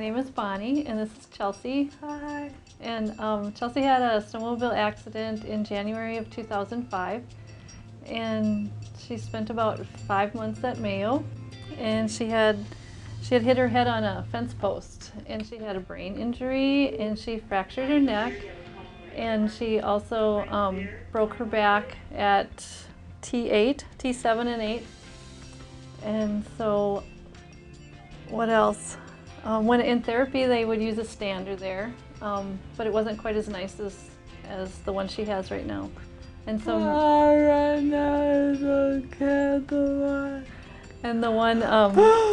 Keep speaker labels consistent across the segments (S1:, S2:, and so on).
S1: name is Bonnie, and this is Chelsey.
S2: Hi.
S1: And Chelsey had a snowmobile accident in January of 2005, and she spent about 5 months at Mayo, and she had hit her head on a fence post, and she had a brain injury, and she fractured her neck, and she also broke her back at T8, T7 and 8. And so, what else? When in therapy, they would use a stander there, but it wasn't quite as nice as the one she has right now. And so,
S2: right now is okay,
S1: and the one,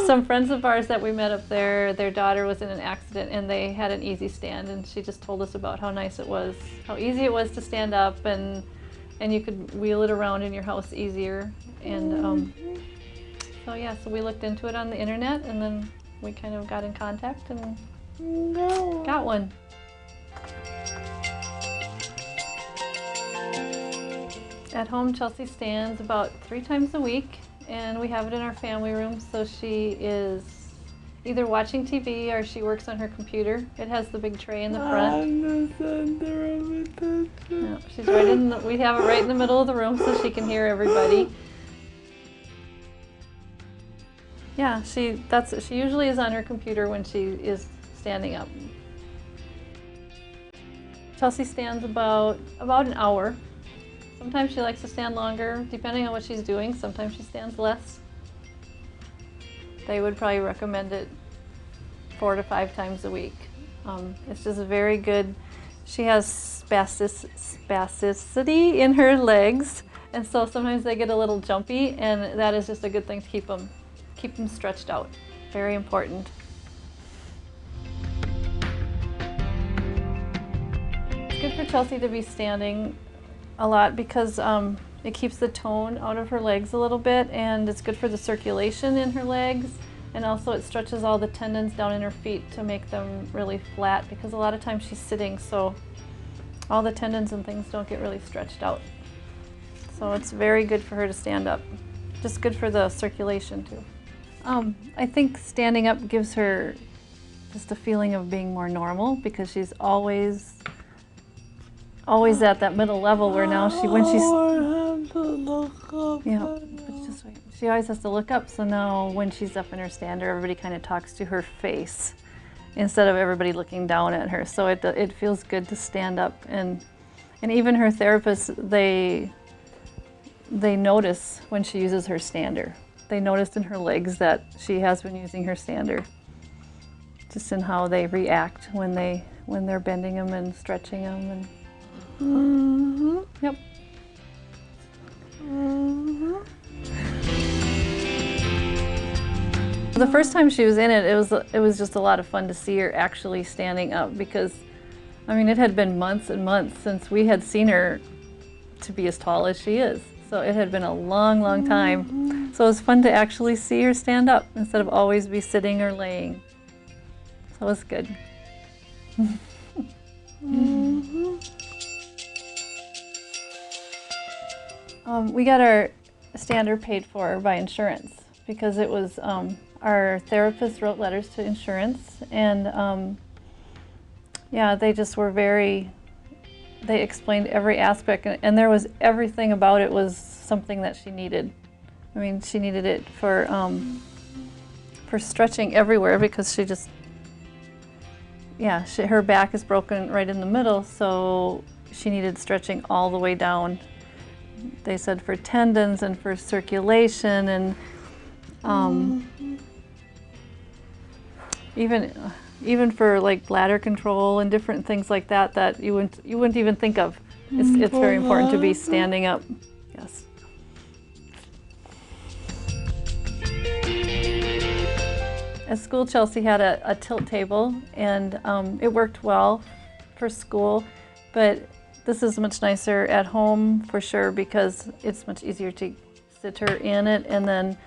S1: some friends of ours that we met up there, their daughter was in an accident and they had an EasyStand, and she just told us about how nice it was, how easy it was to stand up, and you could wheel it around in your house easier. And so yeah, so we looked into it on the internet, and then we kind of got in contact and got one. At home, Chelsey stands about 3 times a week, and we have it in our family room, so she is either watching TV or she works on her computer. It has the big tray in the front. No, she's right in the, we have it right in the middle of the room so she can hear everybody. Yeah, she usually is on her computer when she is standing up. Chelsey stands about an hour. Sometimes she likes to stand longer, depending on what she's doing. Sometimes she stands less. They would probably recommend it 4 to 5 times a week. It's just very good. She has spasticity in her legs, and so sometimes they get a little jumpy, and that is just a good thing to keep them stretched out. Very important. It's good for Chelsey to be standing a lot because it keeps the tone out of her legs a little bit, and it's good for the circulation in her legs, and also it stretches all the tendons down in her feet to make them really flat, because a lot of times she's sitting, so all the tendons and things don't get really stretched out. So it's very good for her to stand up. Just good for the circulation too. I think standing up gives her just a feeling of being more normal, because she's always at that middle level where now she always has to look up. So now when she's up in her stander, everybody kind of talks to her face instead of everybody looking down at her. So it feels good to stand up, and even her therapists, they notice when she uses her stander. They noticed in her legs that she has been using her stander, just in how they react when they're bending them and stretching them. And yep. The first time she was in it, it was just a lot of fun to see her actually standing up, because I mean, it had been months and months since we had seen her to be as tall as she is. So it had been a long, long time. So it was fun to actually see her stand up instead of always be sitting or laying. So it was good. We got our stander paid for by insurance, because it was our therapist wrote letters to insurance, and yeah, they just were they explained every aspect, and there was everything about it was something that she needed. I mean, she needed it for stretching everywhere, because she just, yeah, her back is broken right in the middle, so she needed stretching all the way down. They said for tendons and for circulation, and even for like bladder control and different things like that you wouldn't even think of. It's very important to be standing up. Yes. At school, Chelsey had a tilt table, and it worked well for school, but this is much nicer at home for sure, because it's much easier to sit her in it, and then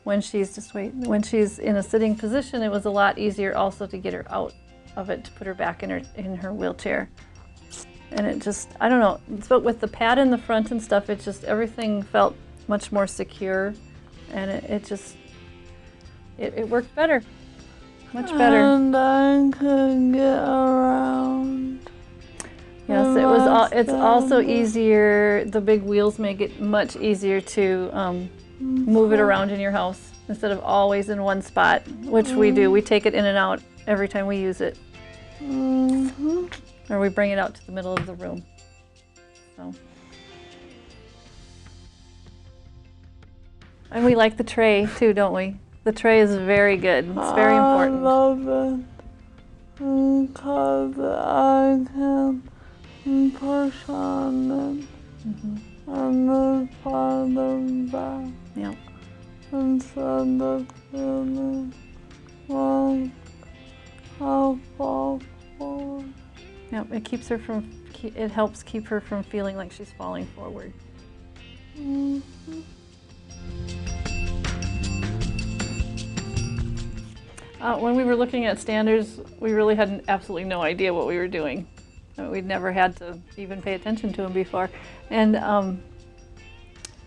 S1: when she's in a sitting position, it was a lot easier also to get her out of it, to put her back in her wheelchair. And it just, I don't know, but with the pad in the front and stuff, it just, everything felt much more secure, and it worked better. Much better.
S2: And I could get around.
S1: Yes,
S2: it was.
S1: It's also easier. The big wheels make it much easier to move it around in your house instead of always in one spot, which we do. We take it in and out every time we use it, or we bring it out to the middle of the room. So, and we like the tray too, don't we? The tray is very good. It's very important.
S2: I love it because I can push on it and then farther back
S1: Yep.
S2: instead of feeling like I'll fall forward.
S1: Yep. It keeps her from. It helps keep her from feeling like she's falling forward. When we were looking at standards, we really had absolutely no idea what we were doing. We'd never had to even pay attention to them before. And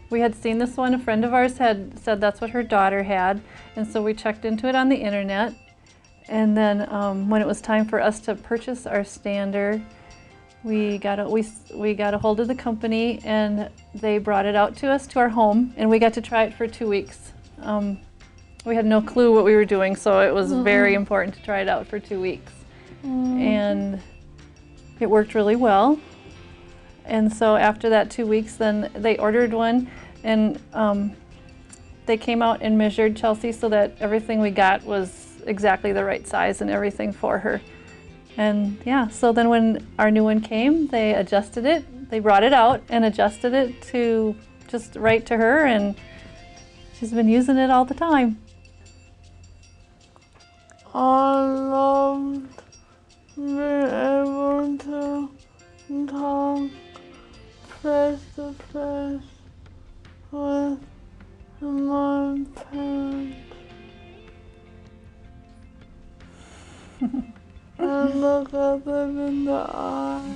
S1: we had seen this one. A friend of ours had said that's what her daughter had. And so we checked into it on the internet. And then when it was time for us to purchase our stander, we got a hold of the company, and they brought it out to us to our home, and we got to try it for 2 weeks. We had no clue what we were doing, so it was very important to try it out for 2 weeks. And it worked really well. And so after that 2 weeks, then they ordered one, and they came out and measured Chelsey so that everything we got was exactly the right size and everything for her. And yeah, so then when our new one came, they adjusted it. They brought it out and adjusted it to just right to her, and she's been using it all the time.
S2: I loved being able to talk face to face with my parents and look at them in the eye.